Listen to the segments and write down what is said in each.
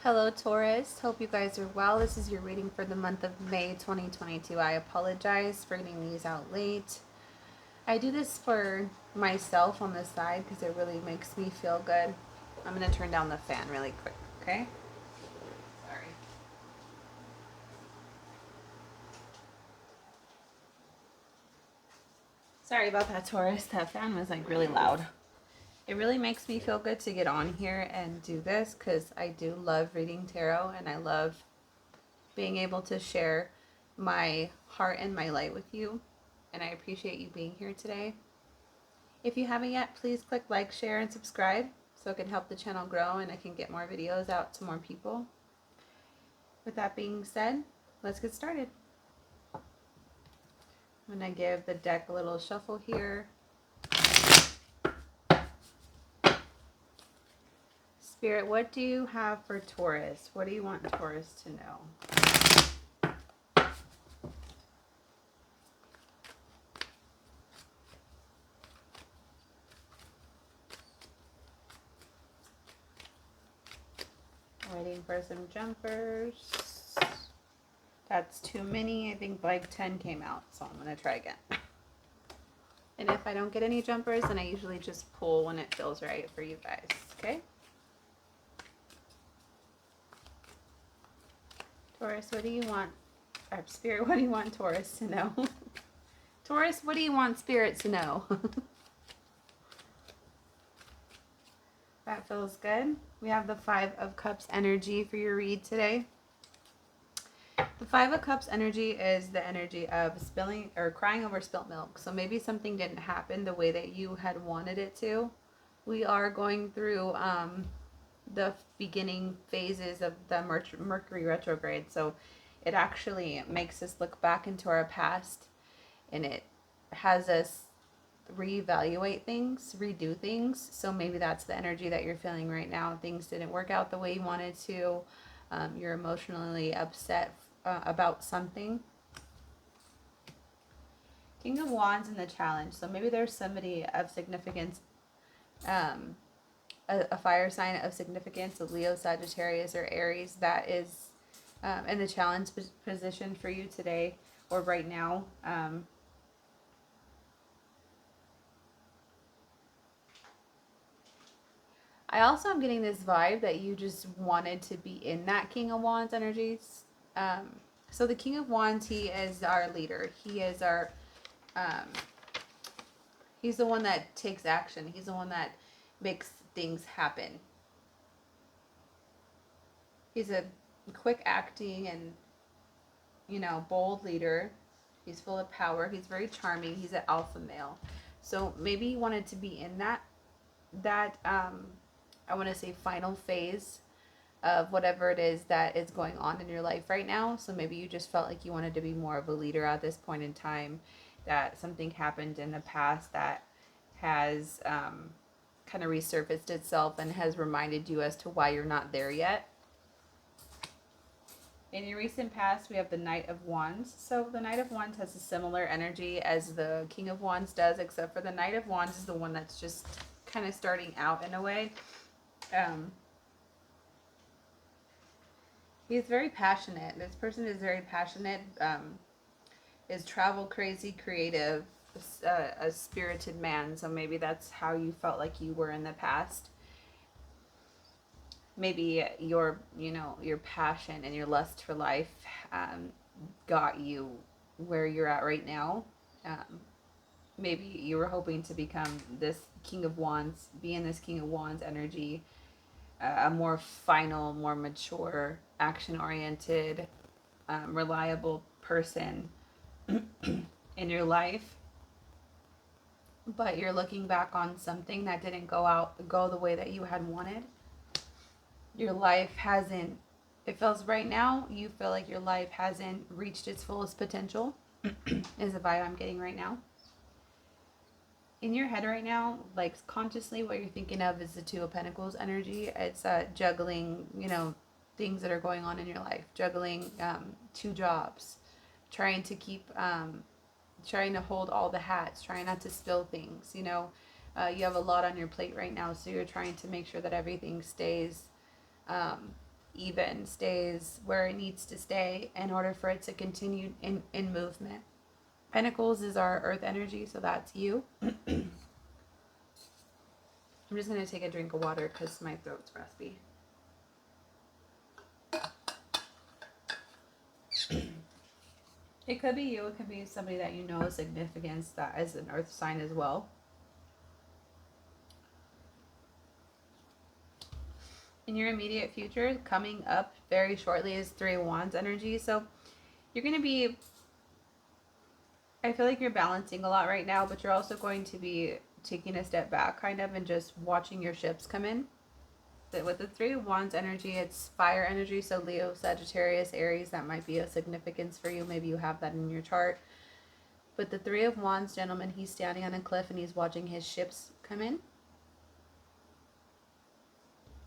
Hello Taurus, hope you guys are well. This is your reading for the month of May 2022. I apologize for getting these out late. I do this for myself on the side because it really makes me feel good. I'm going to turn down the fan really quick, okay? Sorry. Sorry about that, Taurus. That fan was like really loud. It really makes me feel good to get on here and do this because I do love reading tarot and I love being able to share my heart and my light with you. And I appreciate you being here today. If you haven't yet, please click like, share, and subscribe so it can help the channel grow and I can get more videos out to more people. With that being said, let's get started. I'm going to give the deck a little shuffle here. Spirit, what do you have for Taurus? What do you want Taurus to know? Waiting for some jumpers. That's too many. I think like 10 came out, so I'm going to try again. And if I don't get any jumpers, then I usually just pull when it feels right for you guys, okay? Taurus, what do you want? Spirit, what do you want Taurus to know? Taurus, what do you want Spirit to know? That feels good. We have the Five of Cups energy for your read today. The Five of Cups energy is the energy of spilling or crying over spilt milk. So maybe something didn't happen the way that you had wanted it to. We are going through the beginning phases of the Mercury retrograde. So it actually makes us look back into our past and it has us reevaluate things, redo things. So maybe that's the energy that you're feeling right now. Things didn't work out the way you wanted to. You're emotionally upset about something. King of Wands in the challenge. So maybe there's somebody of significance, a fire sign of significance, a Leo, Sagittarius, or Aries that is in the challenge position for you today or right now. I also am getting this vibe that you just wanted to be in that King of Wands energies. So the King of Wands, he is our leader. He is our, he's the one that takes action. He's the one that makes things happen. He's a quick acting and, you know, bold leader. He's full of power. He's very charming. He's an alpha male. So maybe you wanted to be in that I want to say final phase of whatever it is that is going on in your life right now. So maybe you just felt like you wanted to be more of a leader at this point in time, that something happened in the past that has kind of resurfaced itself and has reminded you as to why you're not there yet. In your recent past, we have the Knight of Wands. So the Knight of Wands has a similar energy as the King of Wands does, except for the Knight of Wands is the one that's just kind of starting out in a way. He's very passionate. This person is very passionate, is travel crazy, creative, a spirited man. So maybe that's how you felt like you were in the past. Maybe your passion and your lust for life got you where you're at right now. Maybe you were hoping to become this King of Wands, be in this King of Wands energy, a more final, more mature, action-oriented, reliable person in your life. But you're looking back on something that didn't go the way that you had wanted. Your life hasn't, it feels right now, you feel like your life hasn't reached its fullest potential, is the vibe I'm getting right now. In your head right now, like consciously what you're thinking of is the Two of Pentacles energy. It's juggling, things that are going on in your life. Juggling 2 jobs. Trying to keep, trying to hold all the hats. Trying not to spill things, you have a lot on your plate right now. So you're trying to make sure that everything stays even, stays where it needs to stay in order for it to continue in movement. Pentacles is our earth energy, so that's you. I'm just going to take a drink of water because my throat's raspy. It could be you. It could be somebody that you know of significance that is an earth sign as well. In your immediate future, coming up very shortly is Three of Wands energy. So you're going to be, I feel like you're balancing a lot right now, but you're also going to be taking a step back kind of and just watching your ships come in. With the Three of Wands energy, it's fire energy. So Leo, Sagittarius, Aries, that might be a significance for you. Maybe you have that in your chart. But the Three of Wands gentleman, he's standing on a cliff and he's watching his ships come in.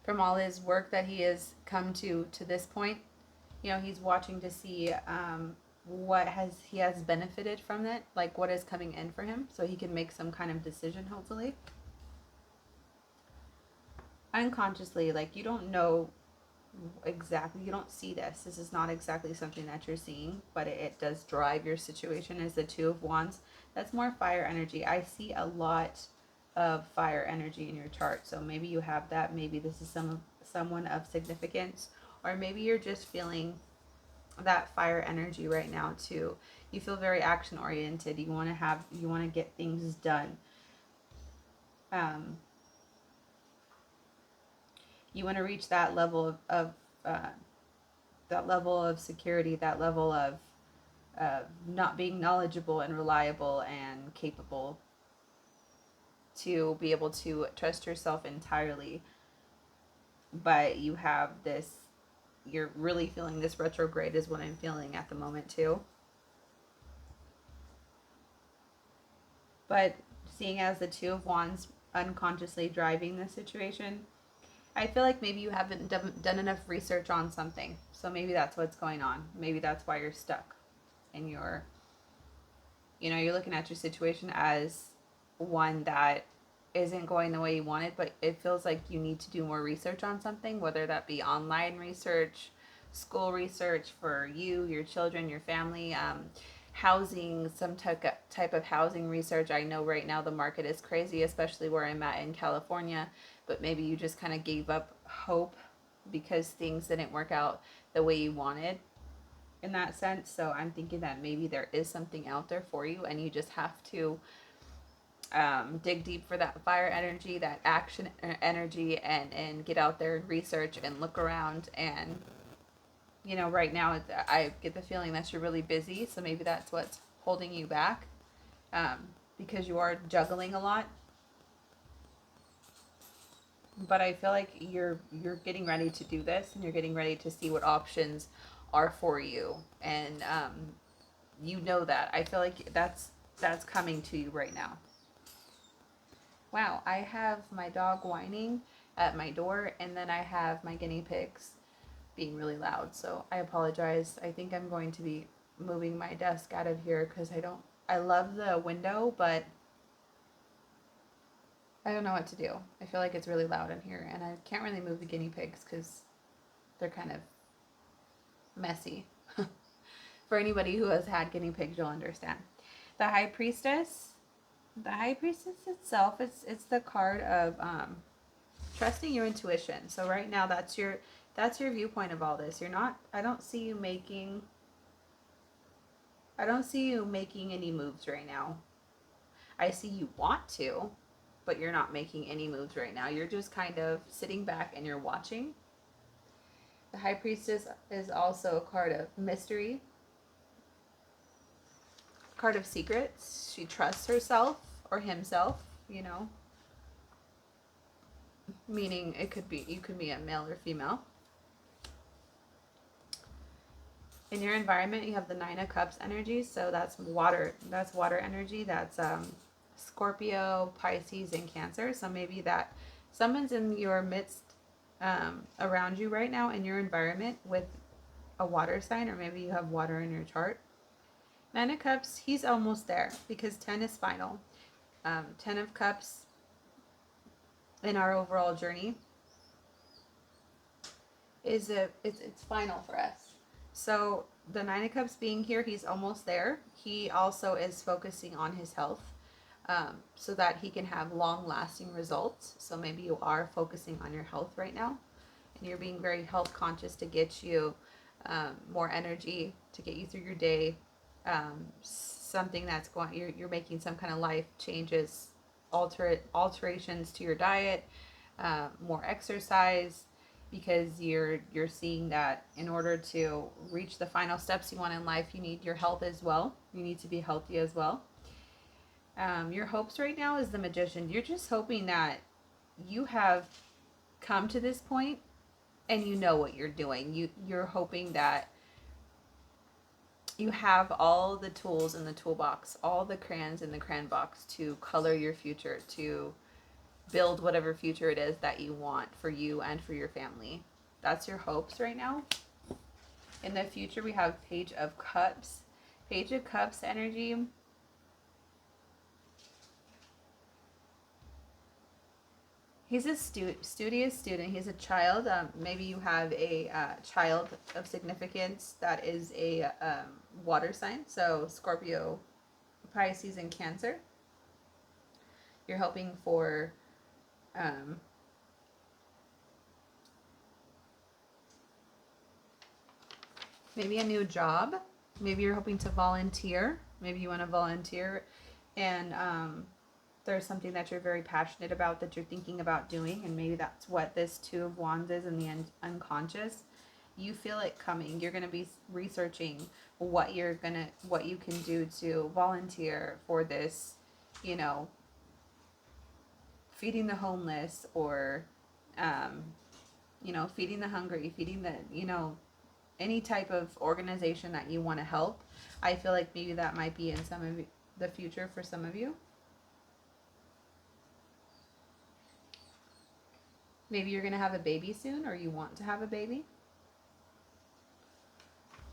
From all his work that he has come to this point, you know, he's watching to see what he has benefited from it, like what is coming in for him, so he can make some kind of decision, hopefully. Unconsciously, like, you don't know exactly, you don't see this is not exactly something that you're seeing, but it does drive your situation. Is the Two of Wands. That's more fire energy. I see a lot of fire energy in your chart, so maybe you have that. Maybe this is someone of significance, or maybe you're just feeling that fire energy right now too. You feel very action oriented. You want to get things done. You want to reach that level of security, that level of not being knowledgeable and reliable and capable to be able to trust yourself entirely. But you have this, you're really feeling this retrograde is what I'm feeling at the moment too. But seeing as the Two of Wands unconsciously driving the situation, I feel like maybe you haven't done enough research on something. So maybe that's what's going on. Maybe that's why you're stuck. And you're looking at your situation as one that isn't going the way you want it, but it feels like you need to do more research on something, whether that be online research, school research for you, your children, your family, housing, some type of housing research. I know right now the market is crazy, especially where I'm at in California, but maybe you just kind of gave up hope because things didn't work out the way you wanted in that sense. So I'm thinking that maybe there is something out there for you, and you just have to dig deep for that fire energy, that action energy, and get out there and research and look around. And right now I get the feeling that you're really busy, so maybe that's what's holding you back, because you are juggling a lot. But I feel like you're getting ready to do this, and you're getting ready to see what options are for you, and that. I feel like that's coming to you right now. Wow, I have my dog whining at my door, and then I have my guinea pigs being really loud, so I apologize. I think I'm going to be moving my desk out of here because I love the window, but I don't know what to do. I feel like it's really loud in here, and I can't really move the guinea pigs because they're kind of messy. For anybody who has had guinea pigs, you'll understand. The High Priestess. The High Priestess itself, it's the card of trusting your intuition. So right now, that's your viewpoint of all this. I don't see you making any moves right now. I see you want to, but you're not making any moves right now. You're just kind of sitting back and you're watching. The High Priestess is also a card of mystery, card of secrets. She trusts herself or himself, meaning you could be a male or female. In your environment, you have the Nine of Cups energy, so that's water. That's water energy. That's Scorpio, Pisces, and Cancer. So maybe that someone's in your midst, around you right now in your environment with a water sign, or maybe you have water in your chart. Nine of Cups, he's almost there because 10 is final. 10 of Cups in our overall journey it's final for us. So the Nine of Cups being here, he's almost there. He also is focusing on his health, so that he can have long lasting results. So maybe you are focusing on your health right now, and you're being very health conscious to get you more energy, to get you through your day. Something that's going, you're making some kind of life changes, alterations to your diet, more exercise, because you're seeing that in order to reach the final steps you want in life, you need your health as well. You need to be healthy as well. Your hopes right now is the Magician. You're just hoping that you have come to this point and you know what you're doing. You're hoping that you have all the tools in the toolbox, all the crayons in the crayon box to color your future, to build whatever future it is that you want for you and for your family. That's your hopes right now. In the future, we have Page of Cups. Page of Cups energy. He's a studious student. He's a child. Maybe you have a child of significance that is a water sign. So Scorpio, Pisces, and Cancer. You're hoping for maybe a new job. Maybe you're hoping to volunteer. Maybe you want to volunteer, and there's something that you're very passionate about that you're thinking about doing, and maybe that's what this Two of Wands is in the unconscious. You feel it coming. You're going to be researching what you can do to volunteer for this, feeding the homeless, or feeding the hungry, feeding the, any type of organization that you want to help. I feel like maybe that might be in some of the future for some of you. Maybe you're going to have a baby soon, or you want to have a baby.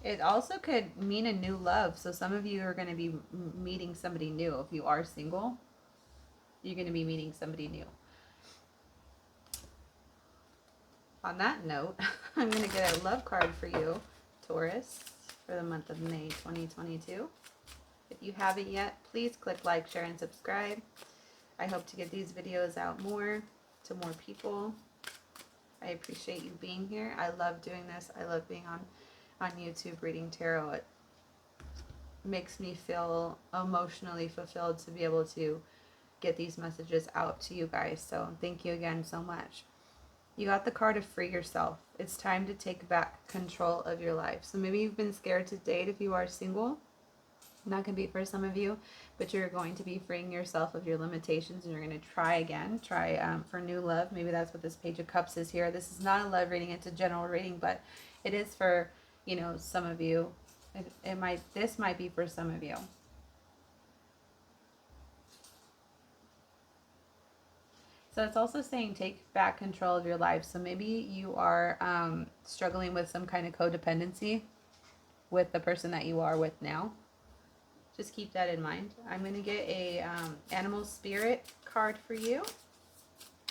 It also could mean a new love. So some of you are going to be meeting somebody new. If you are single, you're going to be meeting somebody new. On that note, I'm going to get a love card for you, Taurus, for the month of May 2022. If you haven't yet, please click like, share, and subscribe. I hope to get these videos out more to more people. I appreciate you being here. I love doing this. I love being on YouTube reading tarot. It makes me feel emotionally fulfilled to be able to get these messages out to you guys. So thank you again so much. You got the card of Free Yourself. It's time to take back control of your life. So maybe you've been scared to date if you are single. That can be for some of you, but you're going to be freeing yourself of your limitations, and you're going to try again. Try for new love. Maybe that's what this Page of Cups is here. This is not a love reading; it's a general reading, but it is for some of you. This might be for some of you. So it's also saying take back control of your life. So maybe you are struggling with some kind of codependency with the person that you are with now. Just keep that in mind. I'm going to get a animal spirit card for you.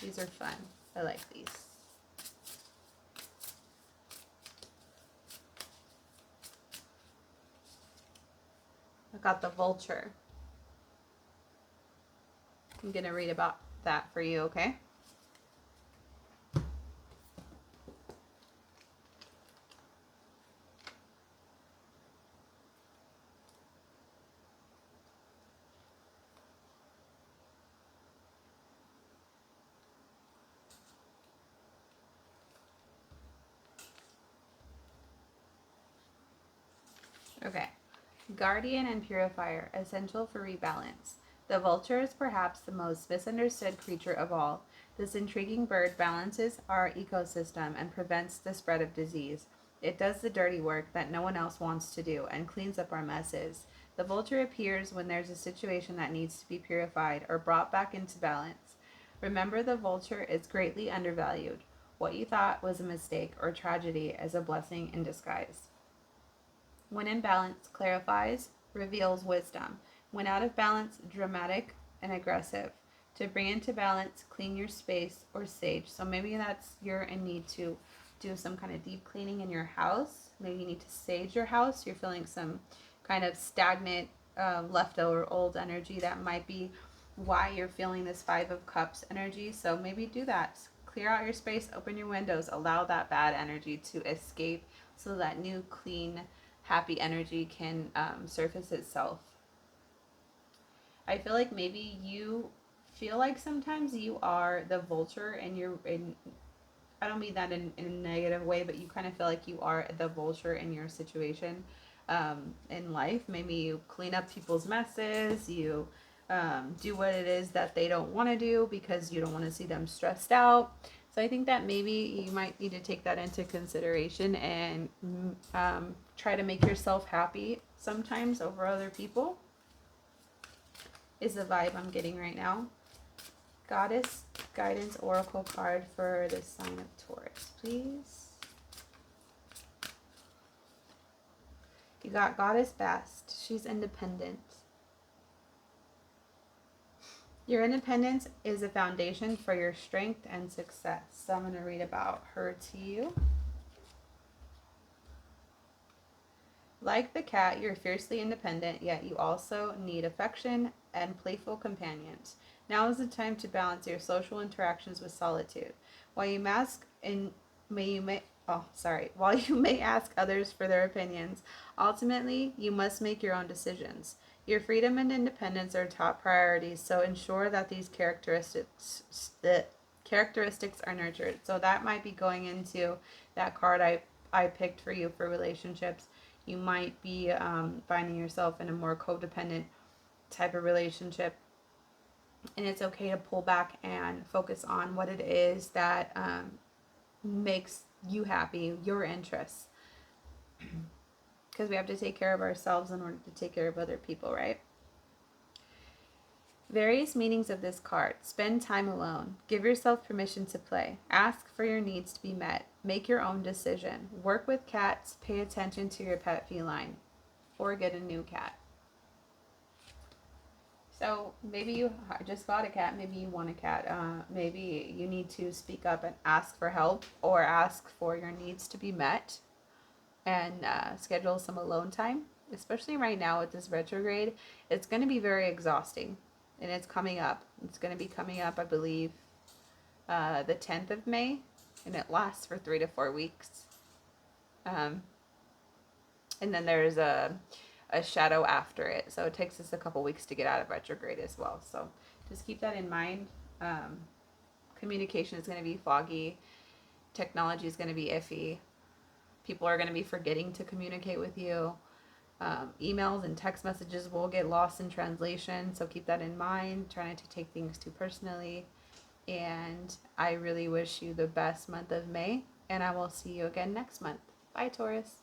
These are fun. I like these. I got the vulture. I'm going to read about that for you, okay? Okay. Guardian and purifier, essential for rebalance. The vulture is perhaps the most misunderstood creature of all. This intriguing bird balances our ecosystem and prevents the spread of disease. It does the dirty work that no one else wants to do and cleans up our messes. The vulture appears when there's a situation that needs to be purified or brought back into balance. Remember, the vulture is greatly undervalued. What you thought was a mistake or tragedy is a blessing in disguise. When in balance, clarifies, reveals wisdom. When out of balance, dramatic and aggressive. To bring into balance, clean your space or sage. So maybe that's you're in need to do some kind of deep cleaning in your house. Maybe you need to sage your house. You're feeling some kind of stagnant, leftover old energy. That might be why you're feeling this Five of Cups energy. So maybe do that. Clear out your space, open your windows, allow that bad energy to escape so that new, clean, happy energy can surface itself. I feel like maybe you feel like sometimes you are the vulture and you're in, I don't mean that in a negative way, but you kind of feel like you are the vulture in your situation in life. Maybe you clean up people's messes, you do what it is that they don't want to do because you don't want to see them stressed out. So I think that maybe you might need to take that into consideration and try to make yourself happy sometimes over other people, is the vibe I'm getting right now. Goddess Guidance Oracle card for the sign of Taurus, please. You got Goddess Bast. She's independent. Your independence is a foundation for your strength and success. So I'm going to read about her to you. Like the cat, you're fiercely independent, yet you also need affection and playful companions. Now is the time to balance your social interactions with solitude. While you while you may ask others for their opinions, ultimately you must make your own decisions. Your freedom and independence are top priorities, so ensure that these characteristics are nurtured. So that might be going into that card I picked for you for relationships. You might be finding yourself in a more codependent type of relationship, and it's okay to pull back and focus on what it is that makes you happy, your interests, because we have to take care of ourselves in order to take care of other people, right? Various meanings of this card. Spend time alone. Give yourself permission to play. Ask for your needs to be met. Make your own decision. Work with cats. Pay attention to your pet feline. Or get a new cat. So maybe you just got a cat. Maybe you want a cat. Maybe you need to speak up and ask for help or ask for your needs to be met and schedule some alone time. Especially right now with this retrograde, it's going to be very exhausting. And it's coming up. It's going to be coming up, I believe, the 10th of May. And it lasts for 3 to 4 weeks. And then there's a shadow after it. So it takes us a couple weeks to get out of retrograde as well. So just keep that in mind. Communication is going to be foggy. Technology is going to be iffy. People are going to be forgetting to communicate with you. Emails and text messages will get lost in translation. So keep that in mind. Try not to take things too personally. And I really wish you the best month of May. And I will see you again next month. Bye, Taurus.